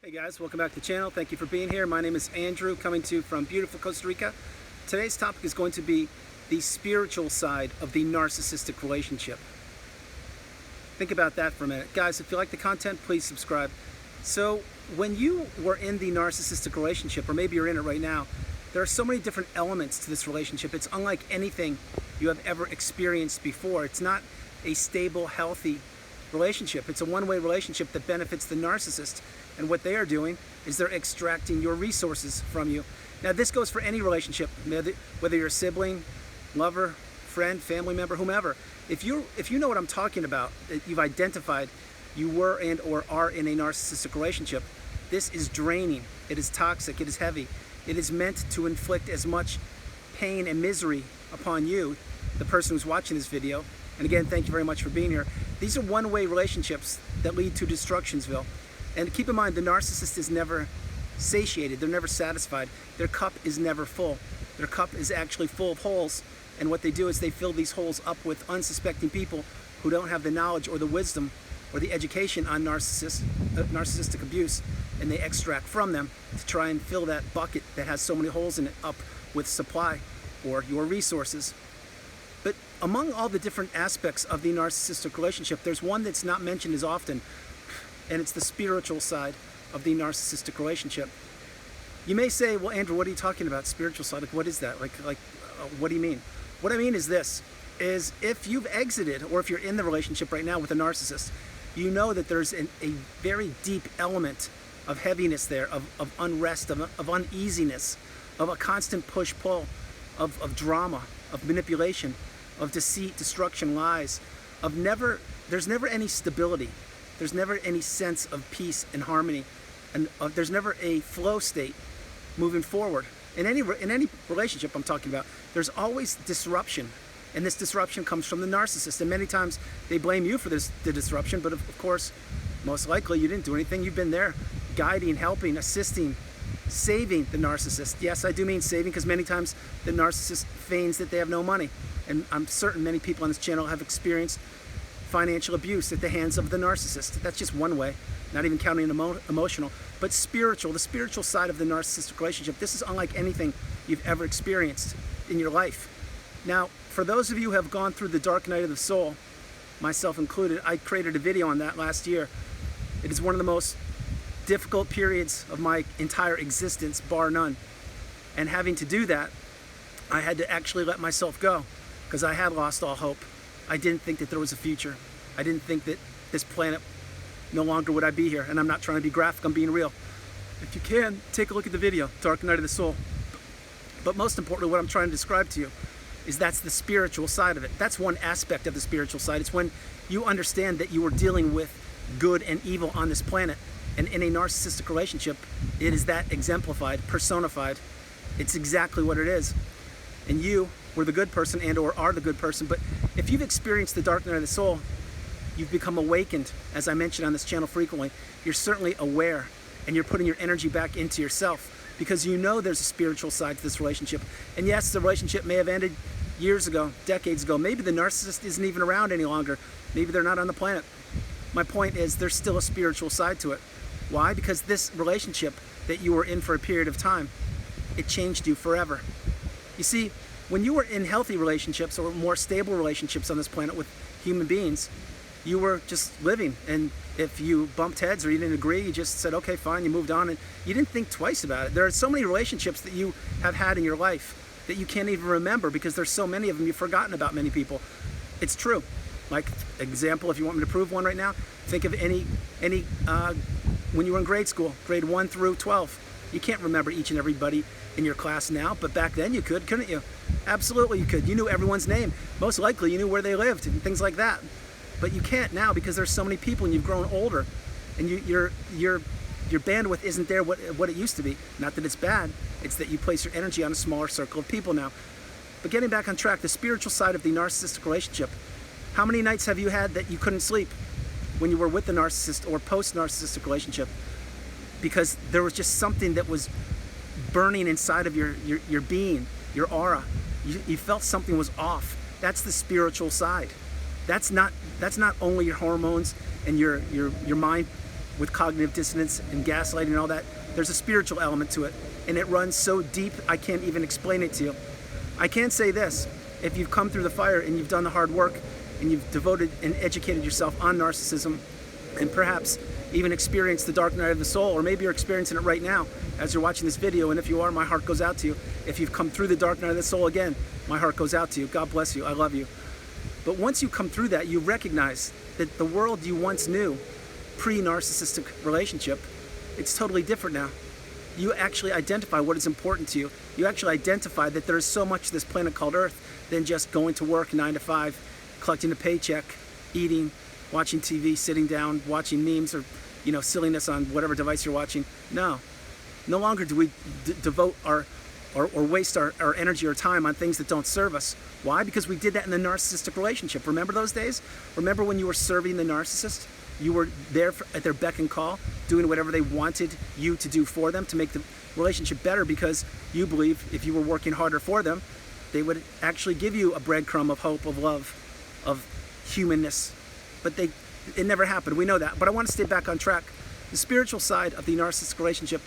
Hey guys, welcome back to the channel. Thank you for being here. My name is Andrew, coming to you from beautiful Costa Rica. Today's topic is going to be the spiritual side of the narcissistic relationship. Think about that for a minute. Guys, if you like the content, please subscribe. So when you were in the narcissistic relationship, or maybe you're in it right now, there are so many different elements to this relationship. It's unlike anything you have ever experienced before. It's not a stable, healthy relationship. It's a one-way relationship that benefits the narcissist. And what they are doing is they're extracting your resources from you. Now, this goes for any relationship, whether you're a sibling, lover, friend, family member, whomever. If you know what I'm talking about, that you've identified you were and or are in a narcissistic relationship, this is draining. It is toxic. It is heavy. It is meant to inflict as much pain and misery upon you, the person who's watching this video. And again, thank you very much for being here. These are one-way relationships that lead to destructionsville. And keep in mind, the narcissist is never satiated. They're never satisfied. Their cup is never full. Their cup is actually full of holes. And what they do is they fill these holes up with unsuspecting people who don't have the knowledge or the wisdom or the education on narcissistic abuse. And they extract from them to try and fill that bucket that has so many holes in it up with supply or your resources. But among all the different aspects of the narcissistic relationship, there's one that's not mentioned as often, and it's the spiritual side of the narcissistic relationship. You may say, well, Andrew, what are you talking about? Spiritual side, like what is that? What do you mean? What I mean is this, is if you've exited, or if you're in the relationship right now with a narcissist, you know that there's a very deep element of heaviness there, of unrest, of uneasiness, of a constant push-pull, of drama, of manipulation, of deceit, destruction, lies, there's never any stability. There's never any sense of peace and harmony, and there's never a flow state moving forward. In any relationship I'm talking about, there's always disruption, and this disruption comes from the narcissist. And many times they blame you for the disruption, but of course, most likely you didn't do anything. You've been there, guiding, helping, assisting, saving the narcissist. Yes, I do mean saving, because many times the narcissist feigns that they have no money, and I'm certain many people on this channel have experienced financial abuse at the hands of the narcissist. That's just one way, not even counting emotional. But spiritual, the spiritual side of the narcissistic relationship, this is unlike anything you've ever experienced in your life. Now, for those of you who have gone through the dark night of the soul, myself included, I created a video on that last year. It is one of the most difficult periods of my entire existence, bar none. And having to do that, I had to actually let myself go, because I had lost all hope. I didn't think that there was a future. I didn't think that this planet, no longer would I be here. And I'm not trying to be graphic, I'm being real. If you can, take a look at the video, Dark Night of the Soul. But most importantly, what I'm trying to describe to you is that's the spiritual side of it. That's one aspect of the spiritual side. It's when you understand that you are dealing with good and evil on this planet. And in a narcissistic relationship, it is that exemplified, personified. It's exactly what it is. And you were the good person and or are the good person. But if you've experienced the dark night of the soul, you've become awakened, as I mentioned on this channel frequently. You're certainly aware, and you're putting your energy back into yourself, because you know there's a spiritual side to this relationship. And yes, the relationship may have ended years ago, decades ago. Maybe the narcissist isn't even around any longer. Maybe they're not on the planet. My point is, there's still a spiritual side to it. Why? Because this relationship that you were in for a period of time, it changed you forever. You see, when you were in healthy relationships or more stable relationships on this planet with human beings, you were just living. And if you bumped heads or you didn't agree, you just said, okay, fine, you moved on, and you didn't think twice about it. There are so many relationships that you have had in your life that you can't even remember, because there's so many of them, you've forgotten about many people. It's true. Like, example, if you want me to prove one right now, think of any when you were in grade school, grade 1 through 12. You can't remember each and everybody in your class now, but back then you could, couldn't you? Absolutely you could. You knew everyone's name. Most likely you knew where they lived and things like that. But you can't now, because there's so many people and you've grown older, and your bandwidth isn't there what it used to be. Not that it's bad, it's that you place your energy on a smaller circle of people now. But getting back on track, the spiritual side of the narcissistic relationship, how many nights have you had that you couldn't sleep when you were with the narcissist or post-narcissistic relationship? Because there was just something that was burning inside of your being, your aura. You felt something was off. That's the spiritual side. That's not only your hormones and your mind with cognitive dissonance and gaslighting and all that. There's a spiritual element to it, and it runs so deep I can't even explain it to you. I can say this: if you've come through the fire and you've done the hard work and you've devoted and educated yourself on narcissism, and perhaps even experienced the dark night of the soul, or maybe you're experiencing it right now as you're watching this video, and if you are, my heart goes out to you. If you've come through the dark night of the soul again, my heart goes out to you. God bless you. I love you. But once you come through that, you recognize that the world you once knew, pre-narcissistic relationship, it's totally different now. You actually identify what is important to you. You actually identify that there is so much to this planet called Earth than just going to work 9 to 5, collecting a paycheck, eating, watching TV, sitting down, watching memes or silliness on whatever device you're watching. No longer do we devote or waste our energy or time on things that don't serve us. Why? Because we did that in the narcissistic relationship. Remember those days? Remember when you were serving the narcissist? You were there at their beck and call, doing whatever they wanted you to do for them to make the relationship better, because you believe if you were working harder for them, they would actually give you a breadcrumb of hope, of love, of humanness. But it never happened. We know that. But I want to stay back on track. The spiritual side of the narcissistic relationship,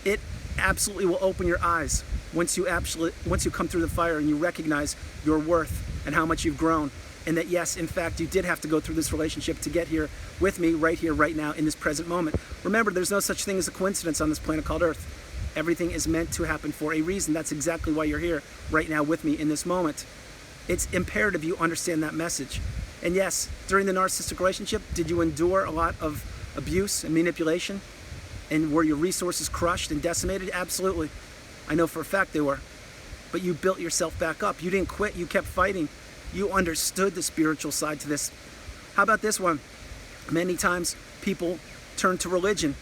it absolutely will open your eyes once you come through the fire and you recognize your worth and how much you've grown. And that, yes, in fact, you did have to go through this relationship to get here with me, right here, right now, in this present moment. Remember, there's no such thing as a coincidence on this planet called Earth. Everything is meant to happen for a reason. That's exactly why you're here right now with me in this moment. It's imperative you understand that message. And yes, during the narcissistic relationship, did you endure a lot of abuse and manipulation? And were your resources crushed and decimated? Absolutely. I know for a fact they were. But you built yourself back up. You didn't quit. You kept fighting. You understood the spiritual side to this. How about this one? Many times people turn to religion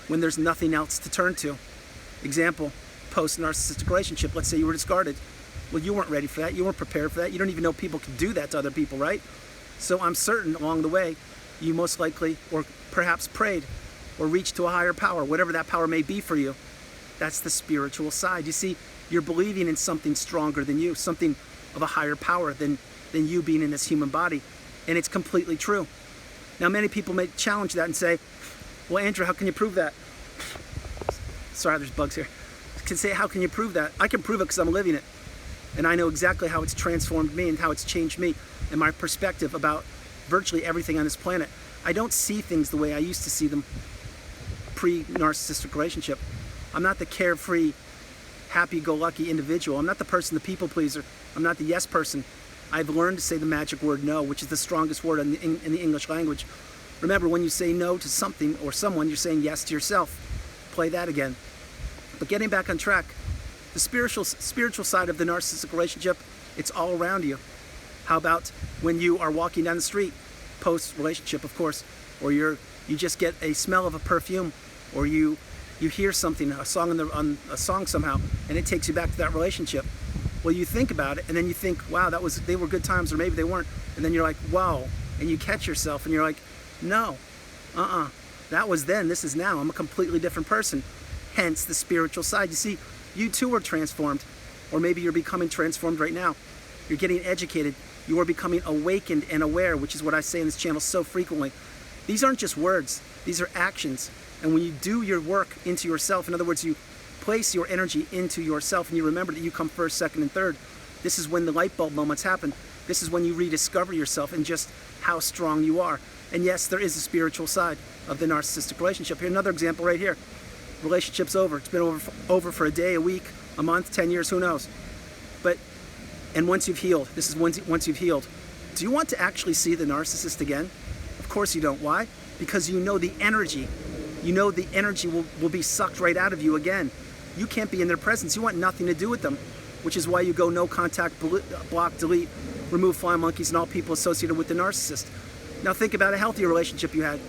when there's nothing else to turn to. Example, post-narcissistic relationship. Let's say you were discarded. Well, you weren't ready for that. You weren't prepared for that. You don't even know people can do that to other people, right? So I'm certain along the way, you most likely, or perhaps prayed, or reached to a higher power, whatever that power may be for you. That's the spiritual side. You see, you're believing in something stronger than you, something of a higher power than you being in this human body. And it's completely true. Now, many people may challenge that and say, well, Andrew, how can you prove that? Sorry, there's bugs here. Can say, how can you prove that? I can prove it because I'm living it. And I know exactly how it's transformed me and how it's changed me and my perspective about virtually everything on this planet. I don't see things the way I used to see them pre-narcissistic relationship. I'm not the carefree, happy-go-lucky individual. I'm not the person, the people pleaser. I'm not the yes person. I've learned to say the magic word no, which is the strongest word in the English language. Remember, when you say no to something or someone, you're saying yes to yourself. Play that again. But getting back on track, the spiritual side of the narcissistic relationship, it's all around you. How about when you are walking down the street, post-relationship, of course, or you just get a smell of a perfume, or you hear something, a song on a song somehow, and it takes you back to that relationship. Well, you think about it, and then you think, wow, they were good times, or maybe they weren't. And then you're like, wow, and you catch yourself, and you're like, no, that was then, this is now. I'm a completely different person. Hence the spiritual side. You see, you too are transformed, or maybe you're becoming transformed right now. You're getting educated. You are becoming awakened and aware, which is what I say in this channel so frequently. These aren't just words. These are actions. And when you do your work into yourself, in other words, you place your energy into yourself and you remember that you come first, second, and third, this is when the light bulb moments happen. This is when you rediscover yourself and just how strong you are. And yes, there is a spiritual side of the narcissistic relationship. Here, another example right here. Relationship's over. It's been over for a day, a week, a month, 10 years, who knows? And once you've healed, this is once you've healed, do you want to actually see the narcissist again? Of course you don't. Why? Because you know the energy. You know the energy will be sucked right out of you again. You can't be in their presence. You want nothing to do with them, which is why you go no contact, block, delete, remove fly monkeys and all people associated with the narcissist. Now think about a healthier relationship you had,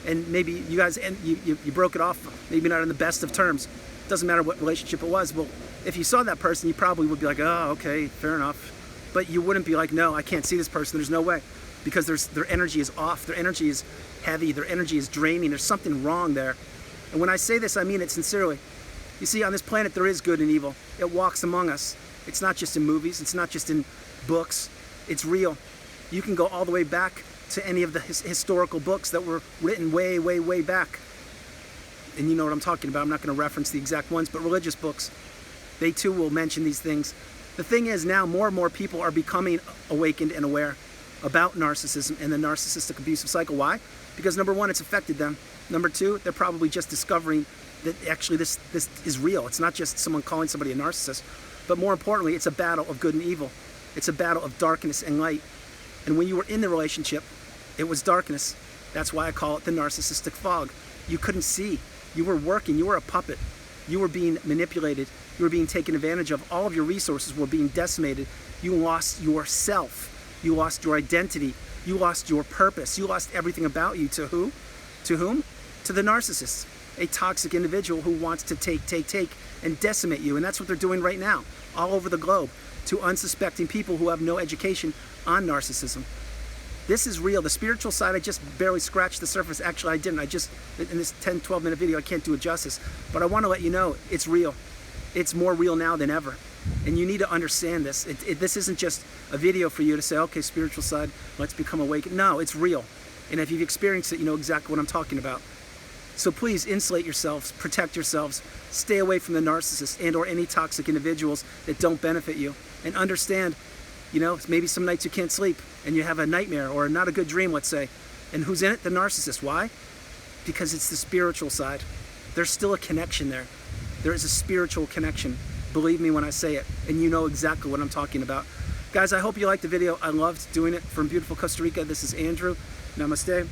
and maybe you guys you broke it off, maybe not on the best of terms. Doesn't matter what relationship it was. Well, if you saw that person, you probably would be like, oh, okay, fair enough. But you wouldn't be like, no, I can't see this person. There's no way. Because their energy is off. Their energy is heavy. Their energy is draining. There's something wrong there. And when I say this, I mean it sincerely. You see, on this planet, there is good and evil. It walks among us. It's not just in movies. It's not just in books. It's real. You can go all the way back to any of the historical books that were written way, way, way back. And you know what I'm talking about. I'm not going to reference the exact ones, but religious books, they too will mention these things. The thing is, now more and more people are becoming awakened and aware about narcissism and the narcissistic abusive cycle. Why? Because number one, it's affected them. Number two, they're probably just discovering that actually this is real. It's not just someone calling somebody a narcissist, but more importantly, it's a battle of good and evil. It's a battle of darkness and light. And when you were in the relationship, it was darkness. That's why I call it the narcissistic fog. You couldn't see. You were working. You were a puppet. You were being manipulated. You were being taken advantage of. All of your resources were being decimated. You lost yourself. You lost your identity. You lost your purpose. You lost everything about you. To who? To whom? To the narcissist. A toxic individual who wants to take, and decimate you. And that's what they're doing right now, all over the globe, to unsuspecting people who have no education on narcissism. This is real. The spiritual side, I just barely scratched the surface. Actually, I didn't. In this 10, 12-minute video, I can't do it justice. But I want to let you know, it's real. It's more real now than ever. And you need to understand this. This isn't just a video for you to say, okay, spiritual side, let's become awakened. No, it's real. And if you've experienced it, you know exactly what I'm talking about. So please insulate yourselves, protect yourselves, stay away from the narcissists and or any toxic individuals that don't benefit you. And understand, you know, maybe some nights you can't sleep and you have a nightmare or not a good dream, let's say. And who's in it? The narcissist. Why? Because it's the spiritual side. There's still a connection there. There is a spiritual connection. Believe me when I say it. And you know exactly what I'm talking about. Guys, I hope you liked the video. I loved doing it from beautiful Costa Rica. This is Andrew. Namaste.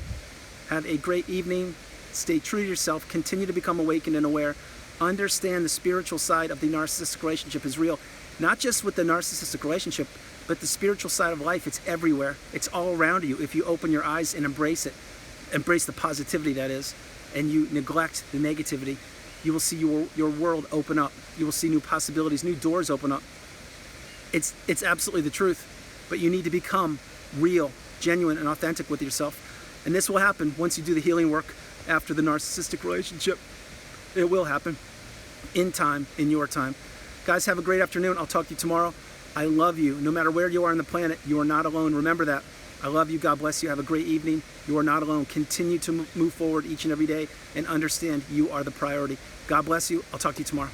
Have a great evening. Stay true to yourself. Continue to become awakened and aware. Understand the spiritual side of the narcissistic relationship is real. Not just with the narcissistic relationship, but the spiritual side of life. It's everywhere. It's all around you if you open your eyes and embrace it. Embrace the positivity, that is, and you neglect the negativity. You will see your world open up. You will see new possibilities, new doors open up. It's absolutely the truth, but you need to become real, genuine, and authentic with yourself. And this will happen once you do the healing work after the narcissistic relationship. It will happen in time, in your time. Guys, have a great afternoon. I'll talk to you tomorrow. I love you. No matter where you are on the planet, you are not alone. Remember that. I love you. God bless you. Have a great evening. You are not alone. Continue to move forward each and every day and understand you are the priority. God bless you. I'll talk to you tomorrow.